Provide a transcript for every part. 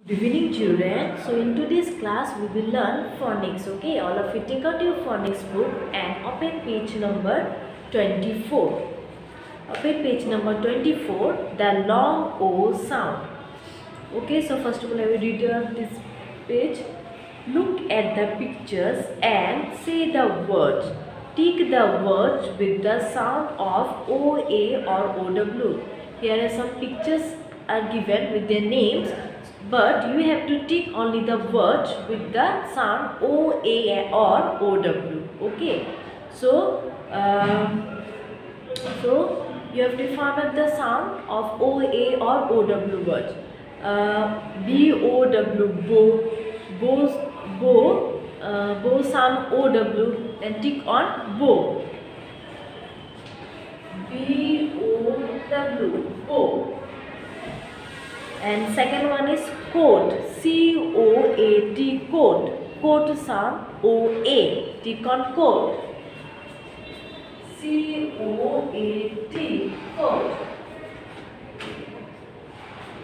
Good evening children. So in today's class we will learn phonics. Okay, all of you take out your phonics book and open page number 24. Open page number 24, the long O sound. Okay, so first of all I will read this page. Look at the pictures and say the words. Tick the words with the sound of OA or OW. Here are some pictures are given with their names, but you have to tick only the words with the sound OA or OW. Okay, so you have to format the sound of OA or OW words. BOW, bow sound OW, then tick on bow. BOW, bow. And second one is coat, COAT, coat. Coat sound OA, tick on coat. COAT, coat.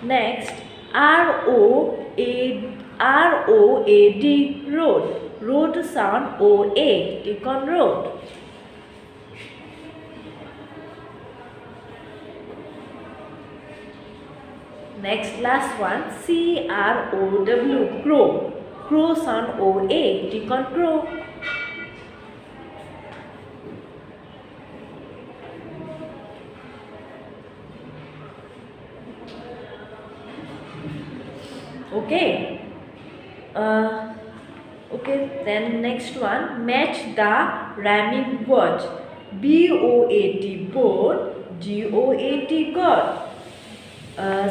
Next, ROAD, road. Road sound OA, tick on road. Next, last one, CROW, crow. Crow sound OA, tick on crow. Okay. Okay, then next one, match the rhyming words. BOAT, boat. GOAT, god.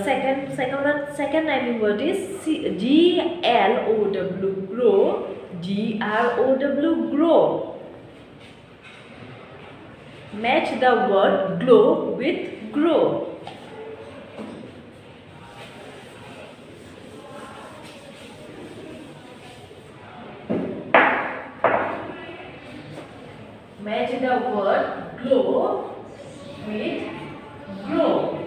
Second rhyming word is GLOW, grow. GROW, grow. Match the word glow with grow. Match the word glow with grow.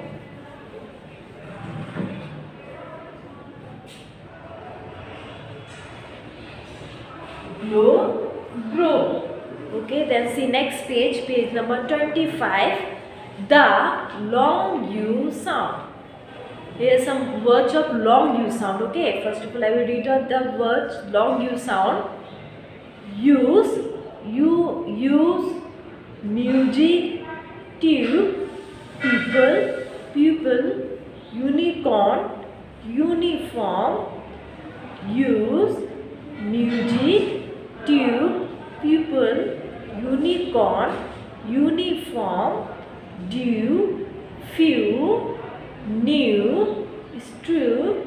Glow, grow. Okay, then see next page, page number 25, the long U sound. Here are some words of long U sound. Okay, first of all I will read out the words long U sound. Use, music, tube, people, pupil, unicorn, uniform. Use, music, tube, pupil, unicorn, uniform, due, few, new, true,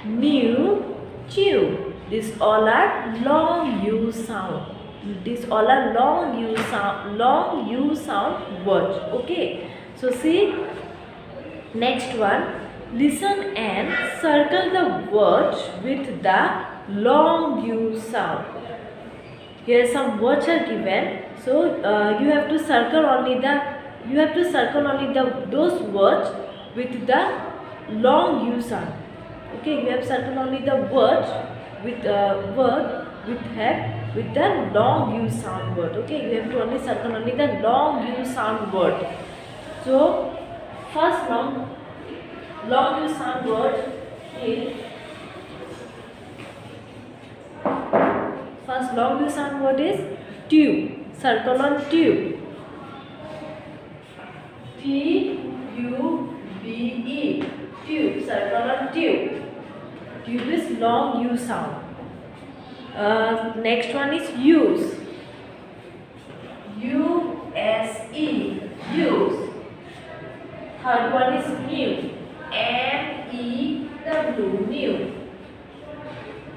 new, chew. These all are long U sound. These all are long U sound words. Okay. So see next one. Listen and circle the words with the long U sound. Here some words are given. So you have to circle only those words with the long U sound. Okay, you have circled only the words with the long U sound word. Okay, you have to only circle only the long U sound word. So first long U sound word is tube. Circle on tube. TUBE, tube. Circle on tube. Tube is long U sound. Next one is use. USE, use. Third one is new. MEW, new.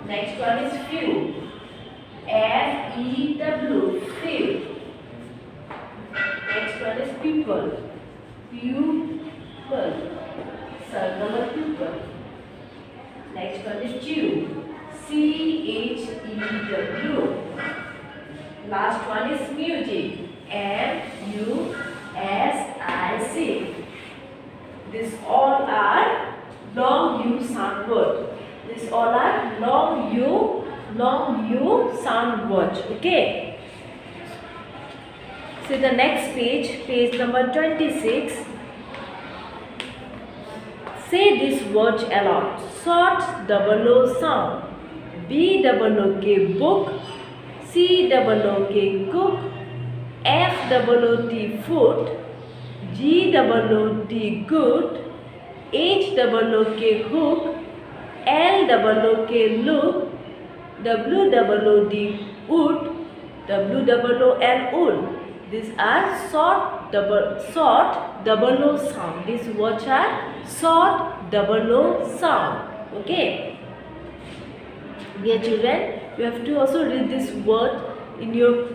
Next one is few. FEW, few. Next one is people. Pupil. Circle of pupil. Next one is chew. CHEW. Last one is music. MUSIC. These all are long U sound word. These all are long U sound words. Okay. See the next page, page number 26. Say this word aloud. Short double O sound. B double O K book. C double O K cook. F double O T foot. G double O T good. H double O K hook. L double O K look. W double O D wood. W double O L wool. These are short double O sound. These words are short double O sound. Okay. Dear children, you have to also read this word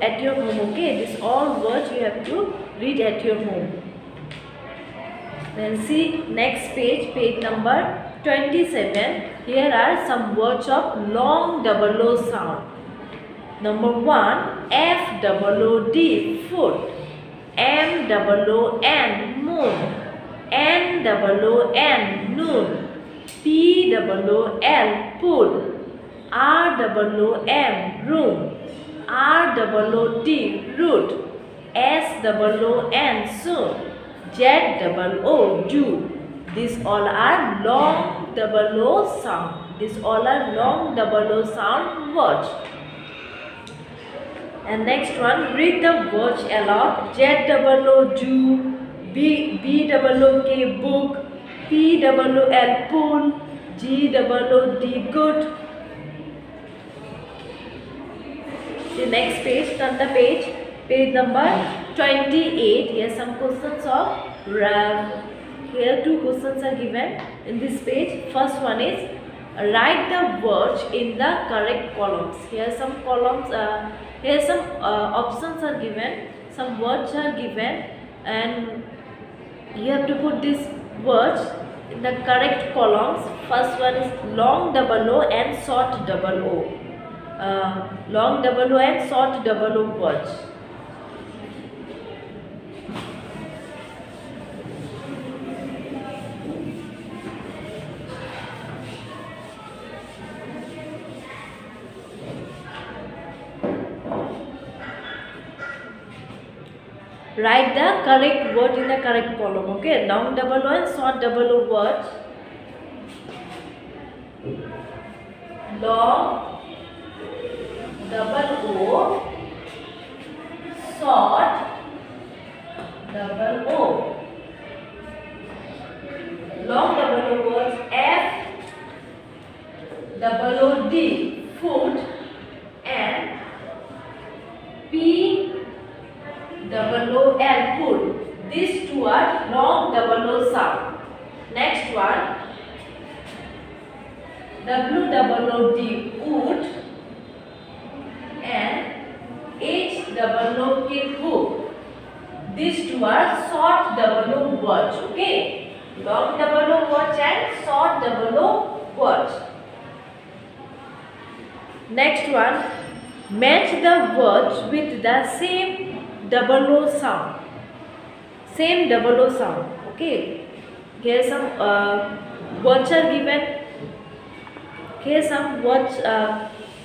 at your home. Okay. These all words you have to read at your home. Then see next page, page number 27. Here are some words of long double O sound. Number 1, F double O D foot. M double O N moon. N double O N noon. P double O L pool. R double O M room. R double O T root. S double O N soon. Z double O Jew. These all are long double O sound. These all are long double O sound words. And next one, read the words aloud. Z double O Jew. B double O K book. P double O L pool. G double O D good. The next page, turn the page. Page number 28. Here some questions of here two questions are given in this page. First one is write the words in the correct columns. Here some columns. Here some options are given. Some words are given, and you have to put these words in the correct columns. First one is long double O and short double O. Long double O and short double O words. Write the correct word in the correct column. Okay, long double O and short double O words. Long double O, short double O. Long double O words. F double O D foot and P double O L pool. These two are long double O sound. Next one, W double O D wood and H double O K hook. These two are short double O words. Okay, long double O words and short double O words. Next one, match the words with the same double O sound. Same double O sound. Okay. Here some words are given. Here some words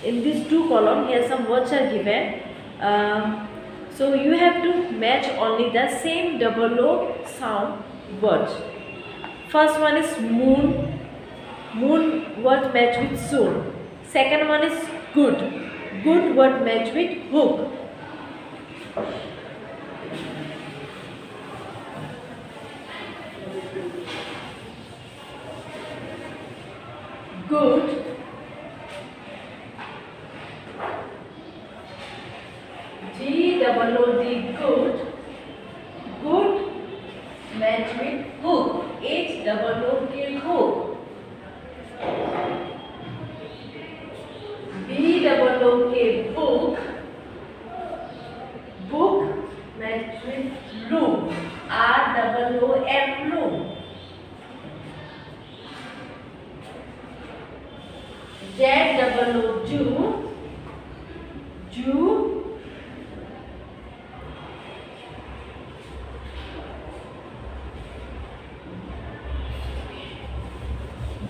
in these two columns. Here some words are given. So you have to match only the same double O sound words. First one is moon. Moon word match with soon. Second one is good. Good word match with hook. Good G double O D good. Good match with hook. H double O K hook. B double O K book. Book match with loom. R double O M loom. Z double O Jew. Jew.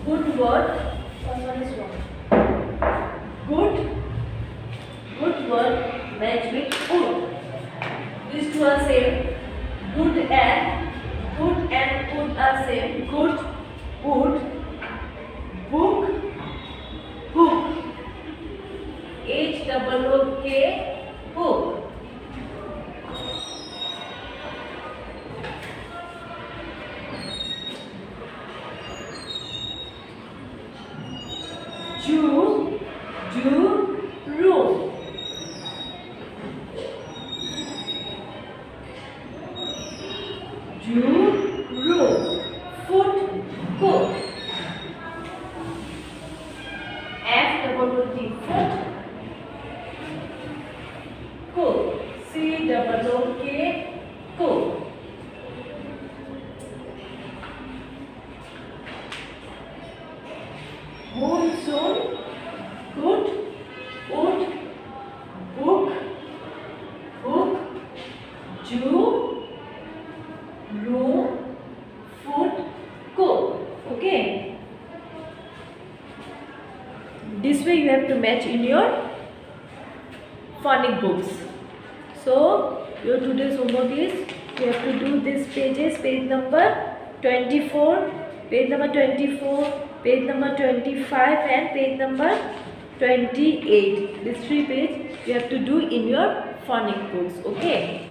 Good word. First one is wrong. match with wood. These two are same. Good and wood are same. Good, wood, book, book. HOOK, book. Room. Room. Foot, cook. FOOT, foot, cook. COOK, cook. Monsoon, good, wood, book, Jew, room, food, cook. Okay. This way you have to match in your phonic books. So your today's homework is you have to do these pages, page number 24, page number 24, page number 25 and page number 28. These 3 pages you have to do in your phonic books. Okay.